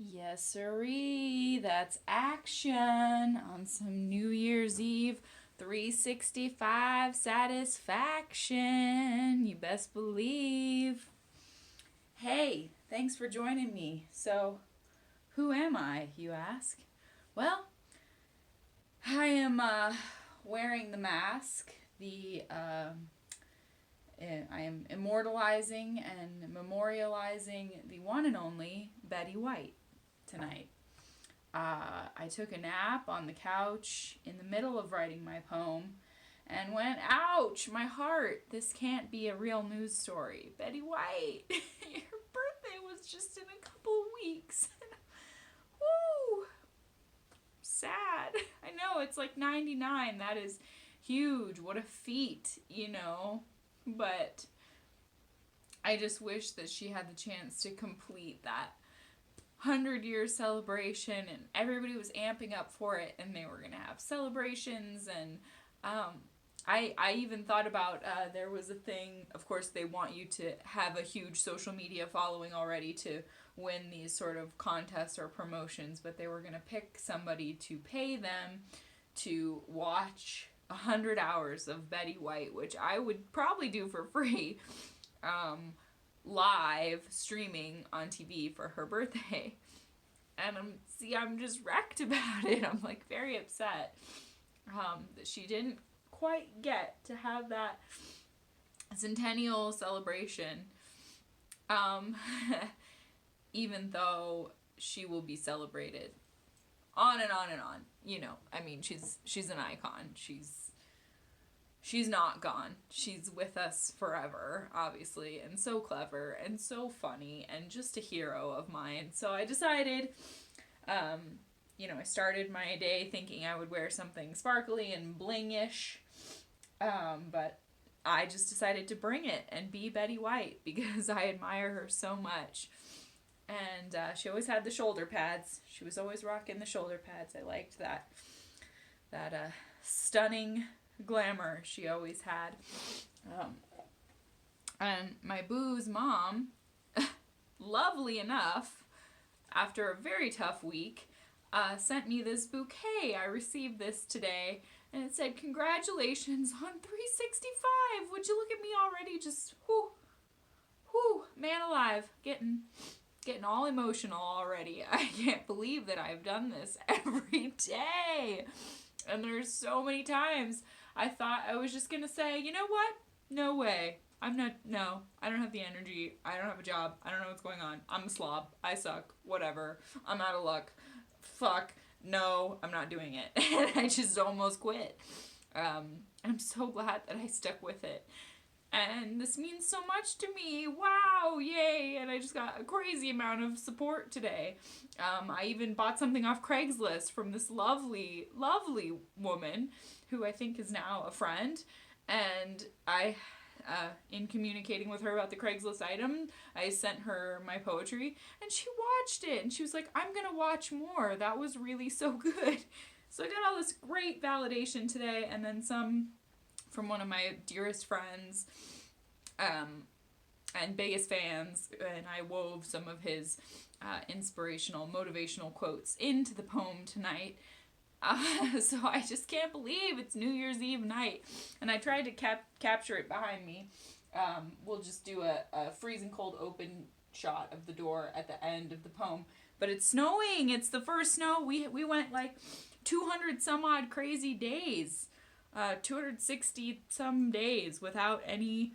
Yes, sirree. That's action on some New Year's Eve 365 satisfaction. You best believe. Hey, thanks for joining me. So, who am I, you ask? Well, I am wearing the mask, I am immortalizing and memorializing the one and only Betty White tonight. I took a nap on the couch in the middle of writing my poem and went, ouch, my heart, this can't be a real news story. Betty White, your birthday was just in a couple of weeks. Woo! Sad. I know, it's like 99. That is huge. What a feat, But I just wish that she had the chance to complete that 100-year celebration, and everybody was amping up for it, and they were going to have celebrations. And I even thought about, there was a thing, of course they want you to have a huge social media following already to win these sort of contests or promotions, but they were going to pick somebody to pay them to watch 100 hours of Betty White, which I would probably do for free, live streaming on TV for her birthday. And I'm just wrecked about it. I'm like very upset that she didn't quite get to have that centennial celebration, even though she will be celebrated on and on and on. She's an icon. She's not gone. She's with us forever, obviously, and so clever and so funny and just a hero of mine. So I decided, I started my day thinking I would wear something sparkly and bling-ish, but I just decided to bring it and be Betty White because I admire her so much. And she always had the shoulder pads. She was always rocking the shoulder pads. I liked that stunning glamour she always had. And my boo's mom, lovely enough, after a very tough week, sent me this bouquet. I received this today, and it said, "Congratulations on 365. Would you look at me already? Just, whoo, man alive. Getting all emotional already. I can't believe that I've done this every day. And there's so many times I thought I was just going to say, you know what? No way. I don't have the energy. I don't have a job. I don't know what's going on. I'm a slob. I suck. Whatever. I'm out of luck. Fuck. No, I'm not doing it. And I just almost quit. I'm so glad that I stuck with it. And this means so much to me. Wow, yay. And I just got a crazy amount of support today. I even bought something off Craigslist from this lovely, lovely woman who I think is now a friend. And in communicating with her about the Craigslist item, I sent her my poetry, and she watched it, and she was like, I'm gonna watch more. That was really so good. So I got all this great validation today, and then some from one of my dearest friends and biggest fans, and I wove some of his inspirational, motivational quotes into the poem tonight. So I just can't believe it's New Year's Eve night, and I tried to capture it behind me. We'll just do a freezing cold open shot of the door at the end of the poem, but it's snowing. It's the first snow. We went like 200 some odd crazy days, 260 some days without any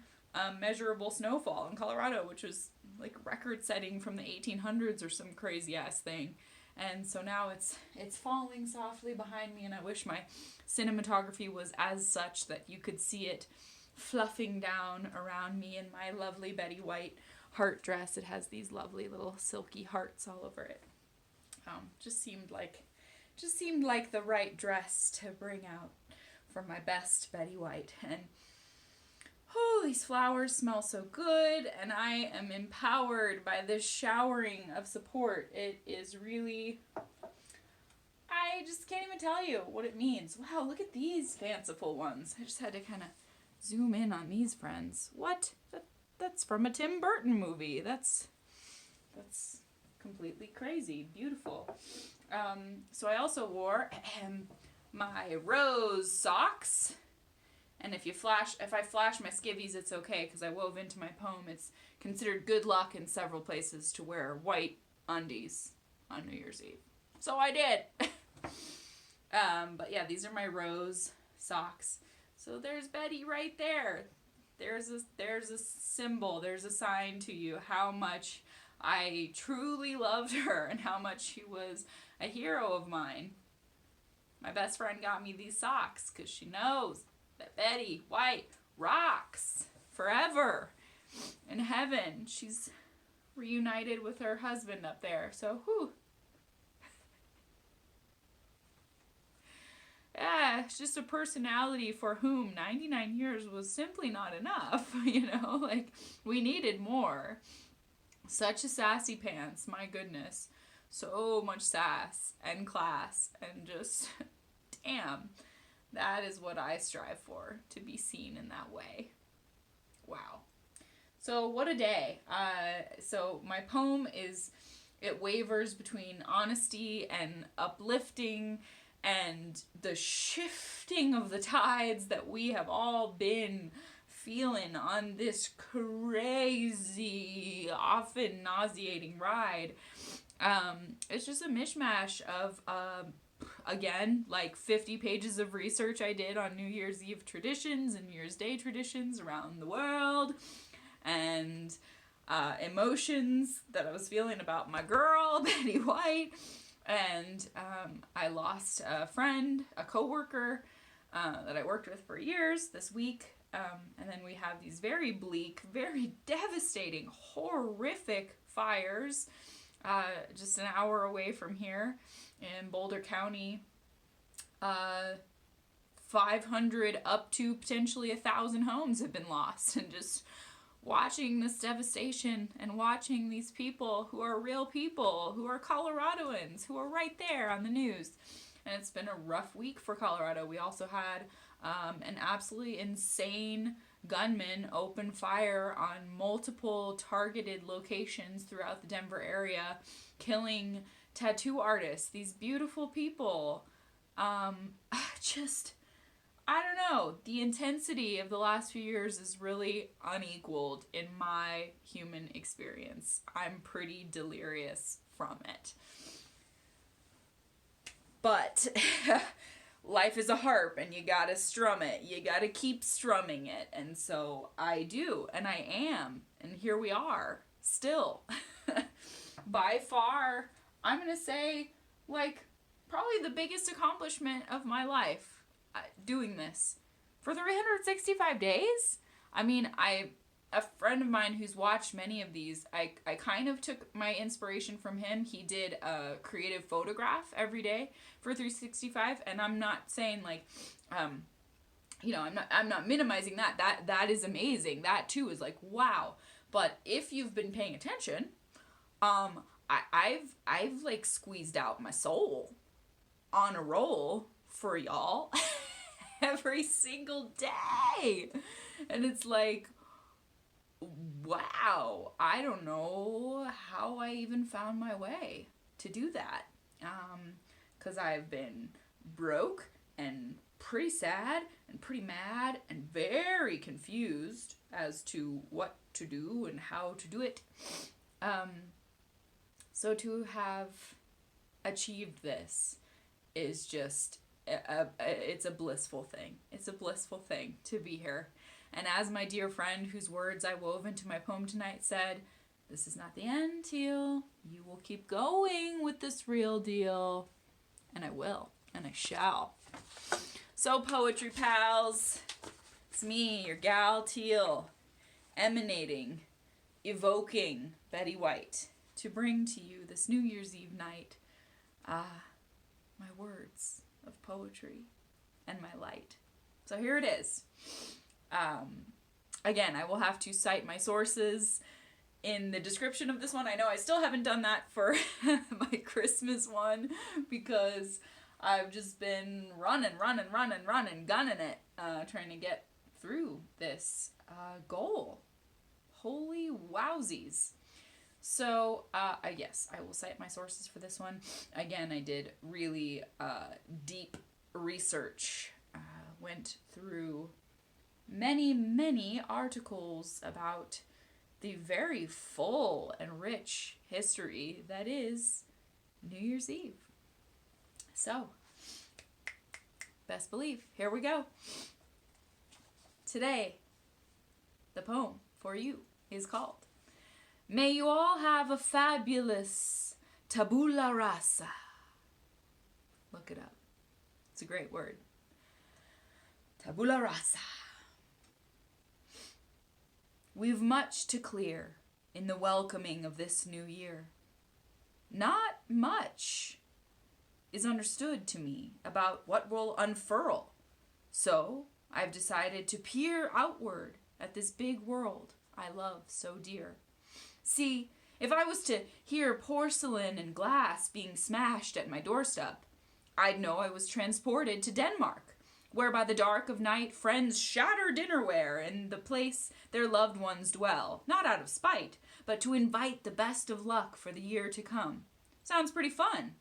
measurable snowfall in Colorado, which was like record setting from the 1800s or some crazy ass thing. And so now it's falling softly behind me, and I wish my cinematography was as such that you could see it fluffing down around me in my lovely Betty White heart dress. It has these lovely little silky hearts all over it. Just seemed like the right dress to bring out for my best Betty White. And these flowers smell so good, and I am empowered by this showering of support. It is really, I just can't even tell you what it means. Wow, look at these fanciful ones. I just had to kind of zoom in on these friends. What? That's from a Tim Burton movie. That's completely completely crazy. Beautiful. So I also wore my rose socks. And if I flash my skivvies, it's okay, because I wove into my poem, it's considered good luck in several places to wear white undies on New Year's Eve. So I did. But yeah, these are my rose socks. So there's Betty right there. There's a symbol, there's a sign to you how much I truly loved her and how much she was a hero of mine. My best friend got me these socks because she knows that Betty White rocks forever in heaven. She's reunited with her husband up there. So, whew. Yeah, it's just a personality for whom 99 years was simply not enough, like, we needed more. Such a sassy pants, my goodness. So much sass and class and just, damn. That is what I strive for, to be seen in that way. Wow. So what a day. So my poem it wavers between honesty and uplifting and the shifting of the tides that we have all been feeling on this crazy, often nauseating ride. It's just a mishmash of, again, like 50 pages of research I did on New Year's Eve traditions and New Year's Day traditions around the world, and emotions that I was feeling about my girl, Betty White. And I lost a friend, a coworker that I worked with for years this week. And then we have these very bleak, very devastating, horrific fires just an hour away from here in Boulder County. 500 up to potentially 1,000 homes have been lost, and just watching this devastation and watching these people who are real people, who are Coloradoans, who are right there on the news. And it's been a rough week for Colorado. We also had an absolutely insane gunman open fire on multiple targeted locations throughout the Denver area, killing tattoo artists, these beautiful people. I don't know, the intensity of the last few years is really unequaled in my human experience. I'm pretty delirious from it. But life is a harp, and you gotta strum it. You gotta keep strumming it. And so I do, and I am. And here we are, still. By far, I'm gonna say, like, probably the biggest accomplishment of my life. Doing this for 365 days. I mean, a friend of mine who's watched many of these, I kind of took my inspiration from him. He did a creative photograph every day for 365, and I'm not saying like, I'm not minimizing that. That is amazing. That too is like, wow. But if you've been paying attention, I've like squeezed out my soul on a roll for y'all every single day. And it's like, wow, I don't know how I even found my way to do that. 'Cause I've been broke and pretty sad and pretty mad and very confused as to what to do and how to do it. So to have achieved this is just it's a blissful thing. It's a blissful thing to be here. And as my dear friend whose words I wove into my poem tonight said, this is not the end, Teal. You will keep going with this real deal. And I will. And I shall. So poetry pals, it's me, your gal Teal, emanating, evoking Betty White to bring to you this New Year's Eve night my words of poetry and my light. So here it is. Again, I will have to cite my sources in the description of this one. I know I still haven't done that for my Christmas one because I've just been running, gunning it, trying to get through this goal. Holy wowsies. So, yes, I will cite my sources for this one. Again, I did really deep research, went through many articles about the very full and rich history that is New Year's Eve. So, best believe, here we go. Today, the poem for you is called May You All Have a Fabulous Tabu-la Rasa. Look it up. It's a great word. Tabu-la Rasa. We've much to clear in the welcoming of this new year. Not much is understood to me about what will unfurl. So I've decided to peer outward at this big world I love so dear. See, if I was to hear porcelain and glass being smashed at my doorstep, I'd know I was transported to Denmark, where by the dark of night friends shatter dinnerware in the place their loved ones dwell, not out of spite, but to invite the best of luck for the year to come. Sounds pretty fun.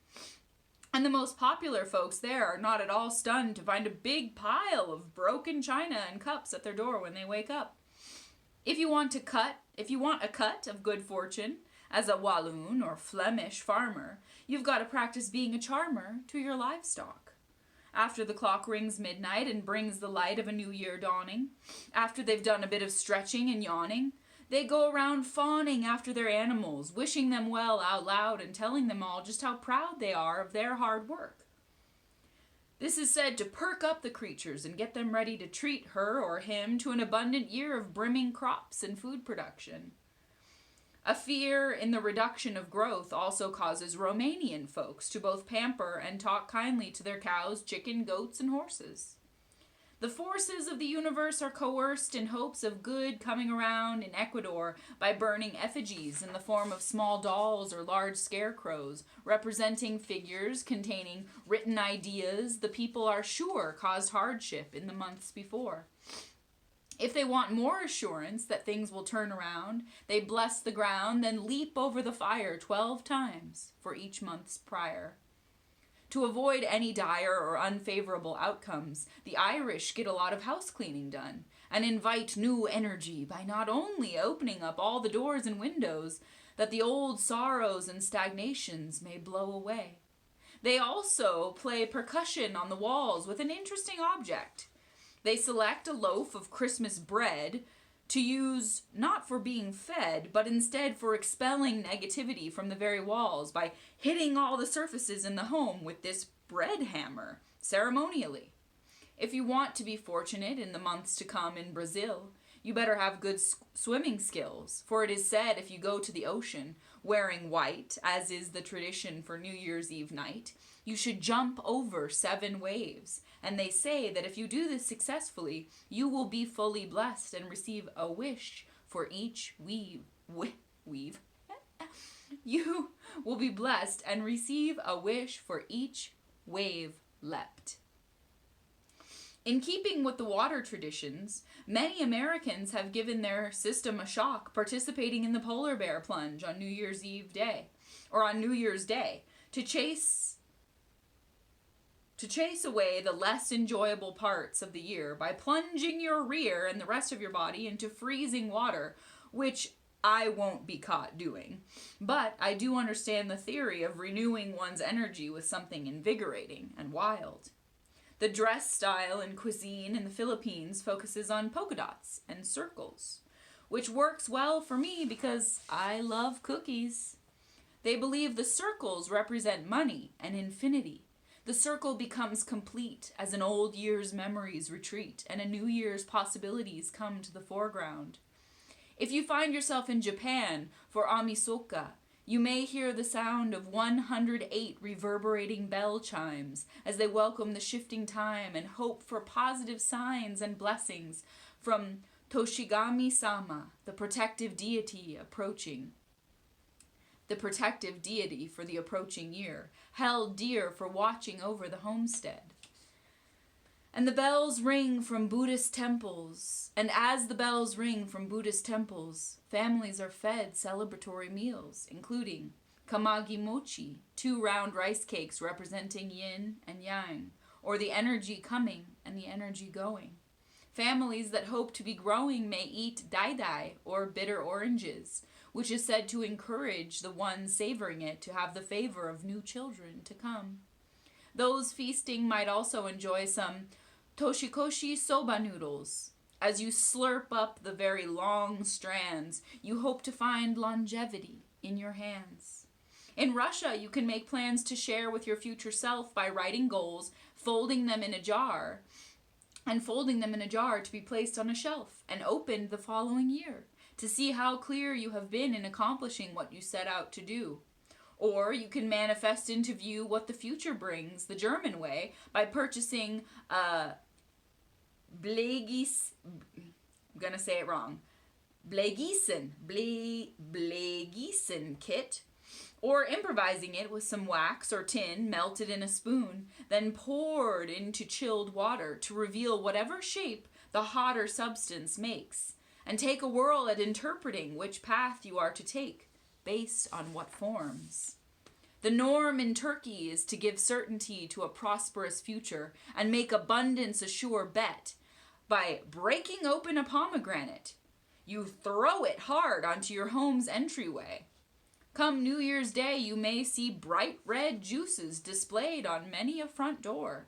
And the most popular folks there are not at all stunned to find a big pile of broken china and cups at their door when they wake up. If you want a cut of good fortune, as a Walloon or Flemish farmer, you've got to practice being a charmer to your livestock. After the clock rings midnight and brings the light of a new year dawning, after they've done a bit of stretching and yawning, they go around fawning after their animals, wishing them well out loud and telling them all just how proud they are of their hard work. This is said to perk up the creatures and get them ready to treat her or him to an abundant year of brimming crops and food production. A fear in the reduction of growth also causes Romanian folks to both pamper and talk kindly to their cows, chicken, goats, and horses. The forces of the universe are coerced in hopes of good coming around in Ecuador by burning effigies in the form of small dolls or large scarecrows, representing figures containing written ideas the people are sure caused hardship in the months before. If they want more assurance that things will turn around, they bless the ground, then leap over the fire 12 times for each month's prior. To avoid any dire or unfavorable outcomes, the Irish get a lot of house cleaning done and invite new energy by not only opening up all the doors and windows that the old sorrows and stagnations may blow away. They also play percussion on the walls with an interesting object. They select a loaf of Christmas bread to use not for being fed, but instead for expelling negativity from the very walls by hitting all the surfaces in the home with this bread hammer, ceremonially. If you want to be fortunate in the months to come in Brazil, you better have good swimming skills, for it is said if you go to the ocean wearing white, as is the tradition for New Year's Eve night, you should jump over 7 waves. And they say that if you do this successfully, you will be fully blessed and receive a wish for each weave. You will be blessed and receive a wish for each wave leapt. In keeping with the water traditions, many Americans have given their system a shock participating in the polar bear plunge on New Year's Eve day, or on New Year's Day, to chase away the less enjoyable parts of the year by plunging your rear and the rest of your body into freezing water, which I won't be caught doing. But I do understand the theory of renewing one's energy with something invigorating and wild. The dress style and cuisine in the Philippines focuses on polka dots and circles, which works well for me because I love cookies. They believe the circles represent money and infinity. The circle becomes complete as an old year's memories retreat and a new year's possibilities come to the foreground. If you find yourself in Japan for Amisoka, you may hear the sound of 108 reverberating bell chimes as they welcome the shifting time and hope for positive signs and blessings from Toshigami-sama, the protective deity for the approaching year, held dear for watching over the homestead. And the bells ring from Buddhist temples. And as the bells ring from Buddhist temples, families are fed celebratory meals, including kamagi mochi, 2 round rice cakes representing yin and yang, or the energy coming and the energy going. Families that hope to be growing may eat dai, or bitter oranges, which is said to encourage the one savoring it to have the favor of new children to come. Those feasting might also enjoy some toshikoshi soba noodles. As you slurp up the very long strands, you hope to find longevity in your hands. In Russia, you can make plans to share with your future self by writing goals, folding them in a jar to be placed on a shelf and opened the following year to see how clear you have been in accomplishing what you set out to do. Or you can manifest into view what the future brings the German way by purchasing a Bleigießen kit, or improvising it with some wax or tin melted in a spoon, then poured into chilled water to reveal whatever shape the hotter substance makes, and take a whirl at interpreting which path you are to take, based on what forms. The norm in Turkey is to give certainty to a prosperous future and make abundance a sure bet by breaking open a pomegranate. You throw it hard onto your home's entryway. Come New Year's Day, you may see bright red juices displayed on many a front door.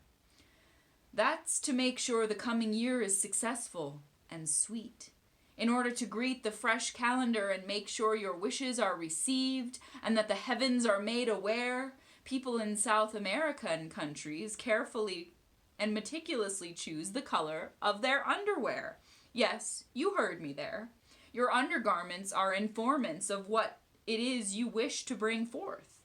That's to make sure the coming year is successful and sweet. In order to greet the fresh calendar and make sure your wishes are received and that the heavens are made aware, people in South American countries carefully and meticulously choose the color of their underwear. Yes, you heard me there. Your undergarments are informants of what it is you wish to bring forth.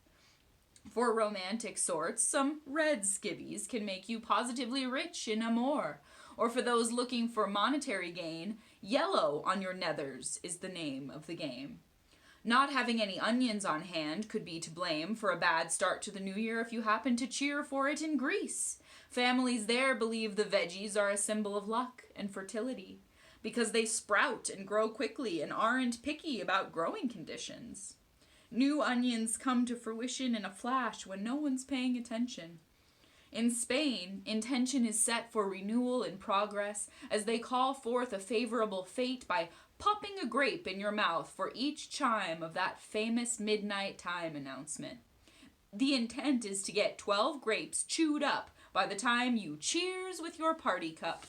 For romantic sorts, some red skivvies can make you positively rich in amour, or for those looking for monetary gain, yellow on your nethers is the name of the game. Not having any onions on hand could be to blame for a bad start to the new year if you happen to cheer for it in Greece. Families there believe the veggies are a symbol of luck and fertility, because they sprout and grow quickly and aren't picky about growing conditions. New onions come to fruition in a flash when no one's paying attention. In Spain, intention is set for renewal and progress as they call forth a favorable fate by popping a grape in your mouth for each chime of that famous midnight time announcement. The intent is to get 12 grapes chewed up by the time you cheers with your party cup.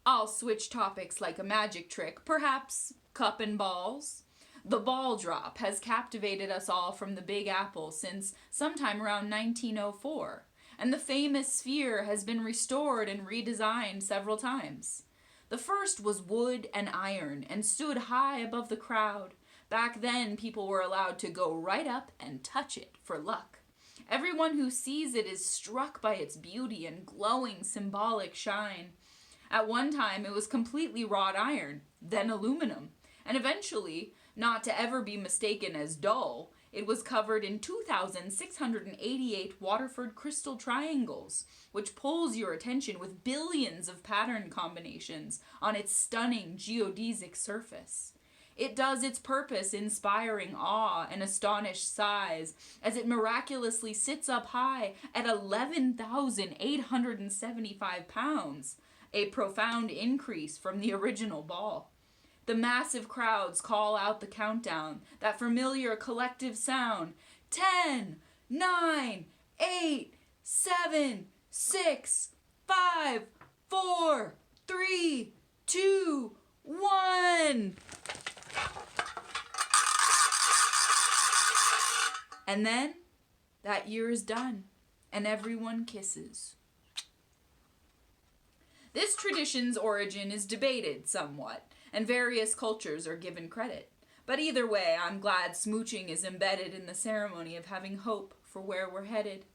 I'll switch topics like a magic trick, perhaps cup and balls. The ball drop has captivated us all from the Big Apple since sometime around 1904, and the famous sphere has been restored and redesigned several times. The first was wood and iron and stood high above the crowd. Back then, people were allowed to go right up and touch it for luck. Everyone who sees it is struck by its beauty and glowing symbolic shine. At one time, it was completely wrought iron, then aluminum, and eventually, not to ever be mistaken as dull, it was covered in 2,688 Waterford crystal triangles, which pulls your attention with billions of pattern combinations on its stunning geodesic surface. It does its purpose inspiring awe and astonished sighs as it miraculously sits up high at 11,875 pounds, a profound increase from the original ball. The massive crowds call out the countdown, that familiar collective sound. 10, 9, 8, 7, 6, 5, 4, 3, 2, 1. And then that year is done, and everyone kisses. This tradition's origin is debated somewhat, and various cultures are given credit. But either way, I'm glad smooching is embedded in the ceremony of having hope for where we're headed.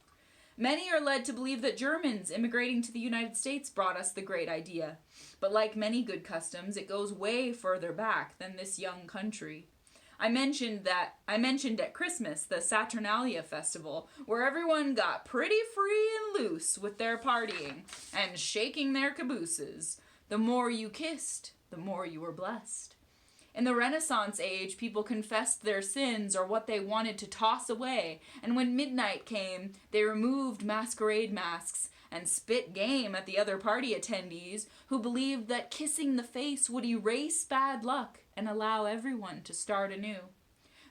Many are led to believe that Germans immigrating to the United States brought us the great idea. But like many good customs, it goes way further back than this young country. I mentioned at Christmas the Saturnalia festival, where everyone got pretty free and loose with their partying and shaking their cabooses. The more you kissed, the more you were blessed. In the Renaissance age, people confessed their sins or what they wanted to toss away, and when midnight came, they removed masquerade masks and spit game at the other party attendees who believed that kissing the face would erase bad luck and allow everyone to start anew.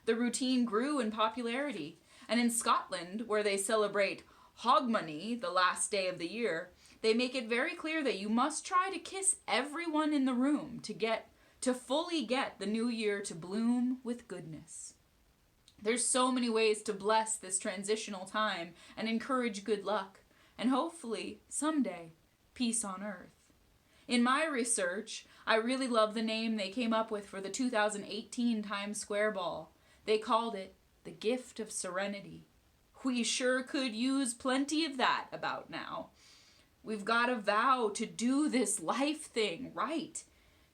The routine grew in popularity, and in Scotland, where they celebrate Hogmanay, the last day of the year, they make it very clear that you must try to kiss everyone in the room to fully get the new year to bloom with goodness. There's so many ways to bless this transitional time and encourage good luck, and hopefully, someday, peace on earth. In my research, I really love the name they came up with for the 2018 Times Square Ball. They called it the Gift of Serenity. We sure could use plenty of that about now. We've got to vow to do this life thing right,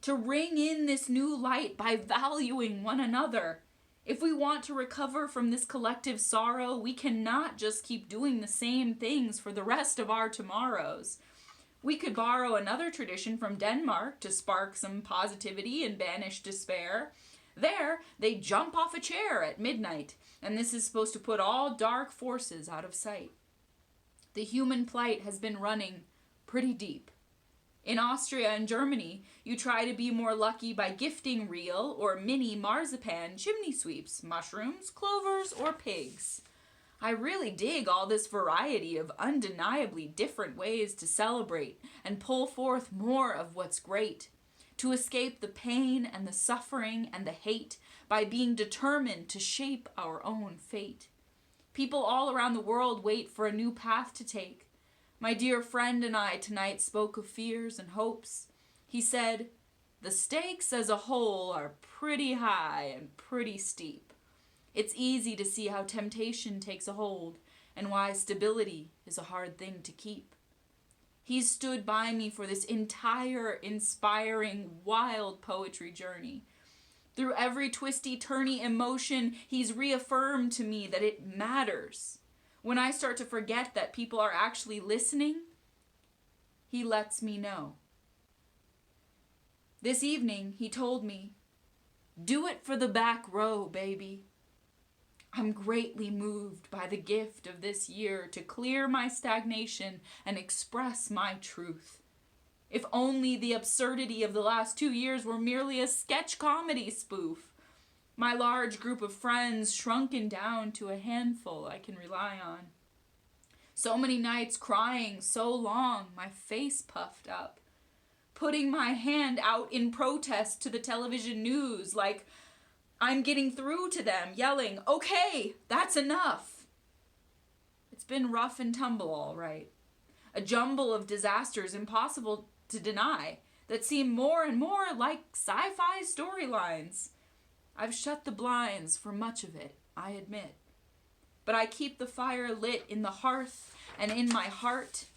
to ring in this new light by valuing one another. If we want to recover from this collective sorrow, we cannot just keep doing the same things for the rest of our tomorrows. We could borrow another tradition from Denmark to spark some positivity and banish despair. There, they jump off a chair at midnight, and this is supposed to put all dark forces out of sight. The human plight has been running pretty deep. In Austria and Germany, you try to be more lucky by gifting real or mini marzipan chimney sweeps, mushrooms, clovers, or pigs. I really dig all this variety of undeniably different ways to celebrate and pull forth more of what's great, to escape the pain and the suffering and the hate by being determined to shape our own fate. People all around the world wait for a new path to take. My dear friend and I tonight spoke of fears and hopes. He said, "The stakes as a whole are pretty high and pretty steep. It's easy to see how temptation takes a hold and why stability is a hard thing to keep." He's stood by me for this entire inspiring, wild poetry journey. Through every twisty-turny emotion, he's reaffirmed to me that it matters. When I start to forget that people are actually listening, he lets me know. This evening, he told me, "Do it for the back row, baby." I'm greatly moved by the gift of this year to clear my stagnation and express my truth. If only the absurdity of the last 2 years were merely a sketch comedy spoof. My large group of friends shrunken down to a handful I can rely on. So many nights crying so long, my face puffed up. Putting my hand out in protest to the television news like I'm getting through to them, yelling, "Okay, that's enough." It's been rough and tumble, all right. A jumble of disasters impossible to deny that seem more and more like sci-fi storylines. I've shut the blinds for much of it, I admit. But I keep the fire lit in the hearth and in my heart.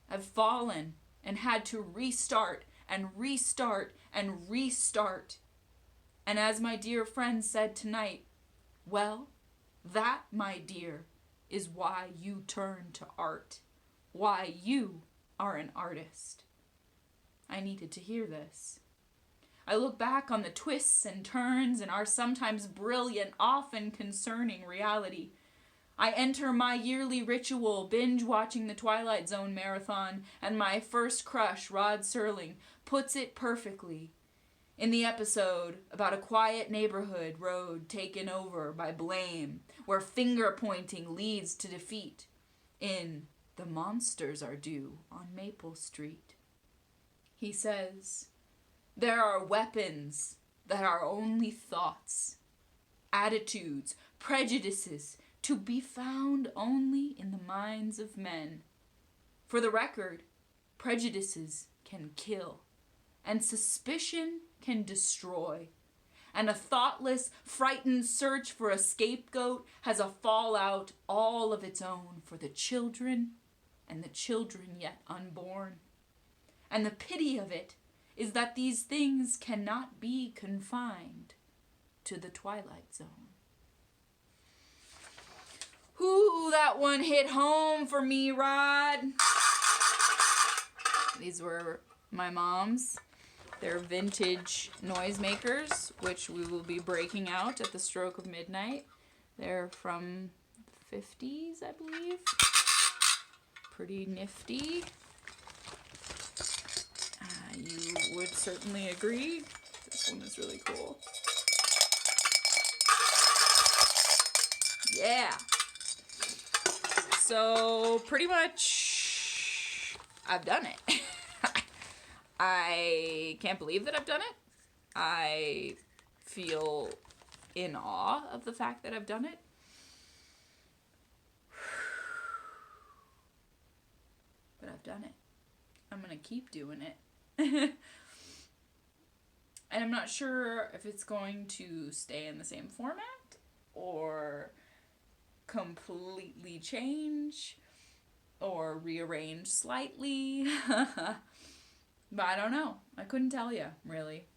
I've fallen and had to restart and restart and restart. And as my dear friend said tonight, well, that, my dear, is why you turn to art. Why you are an artist. I needed to hear this. I look back on the twists and turns in our sometimes brilliant, often concerning reality. I enter my yearly ritual, binge-watching the Twilight Zone marathon, and my first crush, Rod Serling, puts it perfectly. In the episode about a quiet neighborhood road taken over by blame, where finger-pointing leads to defeat, in The Monsters Are Due on Maple Street. He says, "There are weapons that are only thoughts, attitudes, prejudices, to be found only in the minds of men. For the record, prejudices can kill, and suspicion can destroy, and a thoughtless, frightened search for a scapegoat has a fallout all of its own for the children and the children yet unborn. And the pity of it is that these things cannot be confined. to the Twilight Zone. Ooh, that one hit home for me, Rod. These were my mom's. They're vintage noisemakers, which we will be breaking out at the stroke of midnight. They're from the 50s, I believe. Pretty nifty. You would certainly agree. This one is really cool. Yeah. So, pretty much, I've done it. I can't believe that I've done it. I feel in awe of the fact that I've done it. But I've done it. I'm going to keep doing it. And I'm not sure if it's going to stay in the same format or completely change or rearrange slightly. But I don't know. I couldn't tell you, really.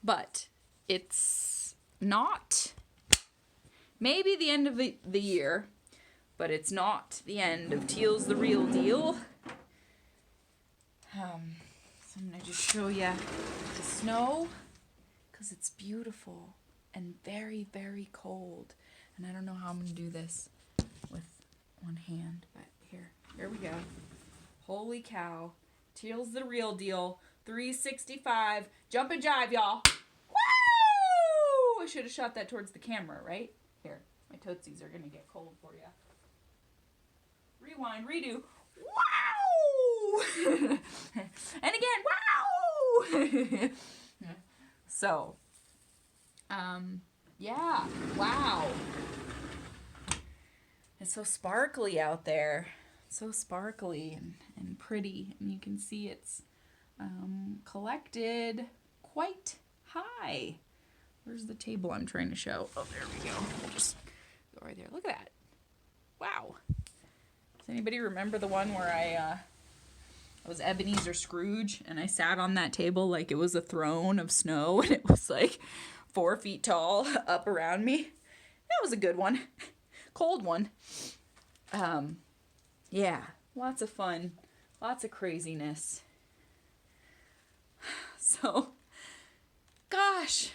But it's not maybe the end of the year, but it's not the end of Teal's the Real Deal. So I'm going to just show you the snow, because it's beautiful and very, very cold. And I don't know how I'm going to do this with one hand, but here we go. Holy cow. Teal's the Real Deal. 365. Jump and jive, y'all. Woo! I should have shot that towards the camera, right? Here. My Tootsies are going to get cold for you. Rewind, redo. Wow! And again, wow! So, yeah, wow. It's so sparkly out there. So sparkly and pretty. And you can see it's collected quite high. Where's the table I'm trying to show? Oh, there we go. We'll just go right there. Look at that. Wow. Does anybody remember the one where I was Ebenezer Scrooge and I sat on that table like it was a throne of snow and it was like 4 feet tall up around me? That was a good one. Cold one. Yeah, lots of fun, lots of craziness. So, gosh,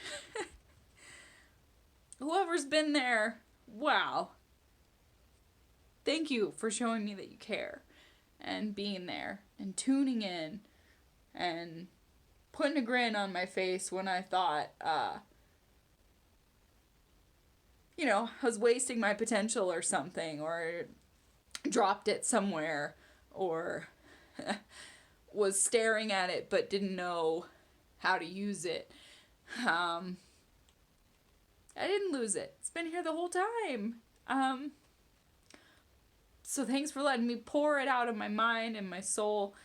whoever's been there, wow. Thank you for showing me that you care and being there and tuning in and putting a grin on my face when I thought, I was wasting my potential or something, or dropped it somewhere, or was staring at it but didn't know how to use it. I didn't lose it. It's been here the whole time. So thanks for letting me pour it out of my mind and my soul.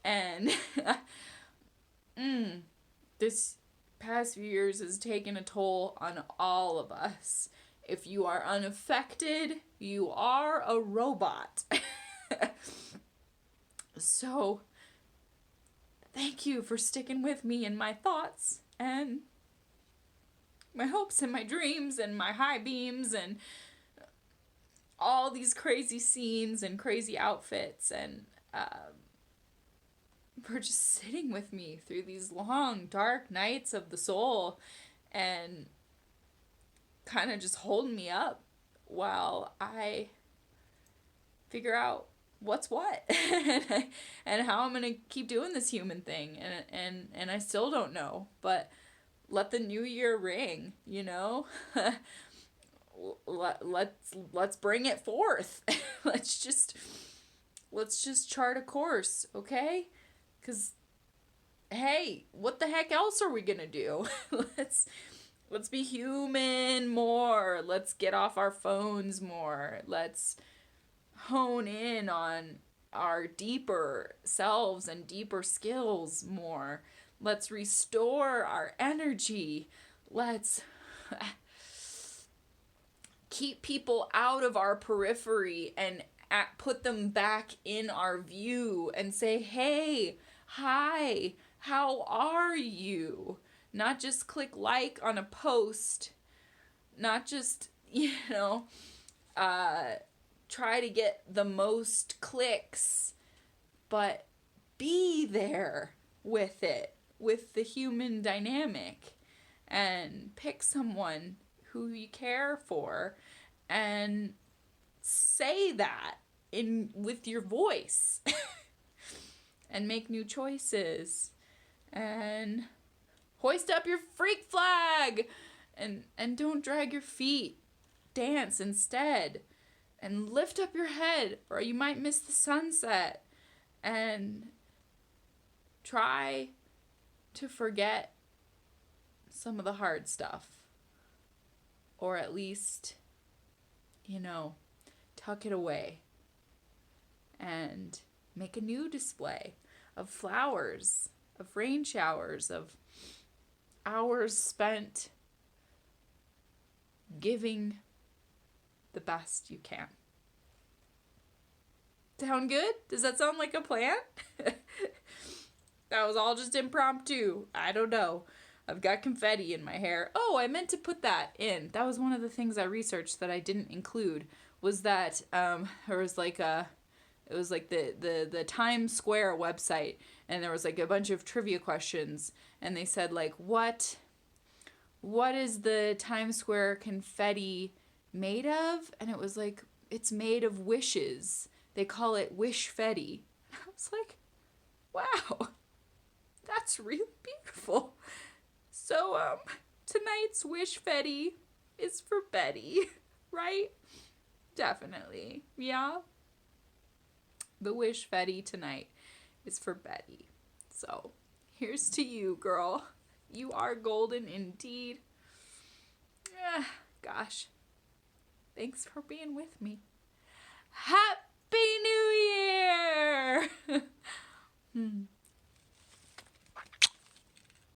And this past few years has taken a toll on all of us. If you are unaffected, you are a robot. So, thank you for sticking with me in my thoughts and my hopes and my dreams and my high beams and all these crazy scenes and crazy outfits, and for just sitting with me through these long, dark nights of the soul and kind of just holding me up while I figure out what's what and how I'm gonna keep doing this human thing, and I still don't know, but let the new year ring, let's bring it forth. let's just chart a course, okay? Because hey, what the heck else are we gonna do? Let's be human more. Let's get off our phones more. Let's hone in on our deeper selves and deeper skills more. Let's restore our energy. Let's keep people out of our periphery and put them back in our view and say, hey, hi, how are you? not just click like on a post, not just, try to get the most clicks, but be there with it, with the human dynamic, and pick someone who you care for and say that with your voice and make new choices and hoist up your freak flag and don't drag your feet. Dance instead and lift up your head or you might miss the sunset, and try to forget some of the hard stuff, or at least, tuck it away and make a new display of flowers, of rain showers, of hours spent giving the best you can. Sound good? Does that sound like a plan? That was all just impromptu. I don't know. I've got confetti in my hair. Oh, I meant to put that in. That was one of the things I researched that I didn't include, was that there was like it was like the Times Square website, and there was like a bunch of trivia questions, and they said like, what is the Times Square confetti made of? And it was like, it's made of wishes. They call it wish-fetti. I was like, wow, that's really beautiful. So, tonight's wish-fetti is for Betty, right? Definitely, yeah. The wish-fetti tonight is for Betty. So, here's to you, girl. You are golden indeed. Gosh. Thanks for being with me. Happy New Year!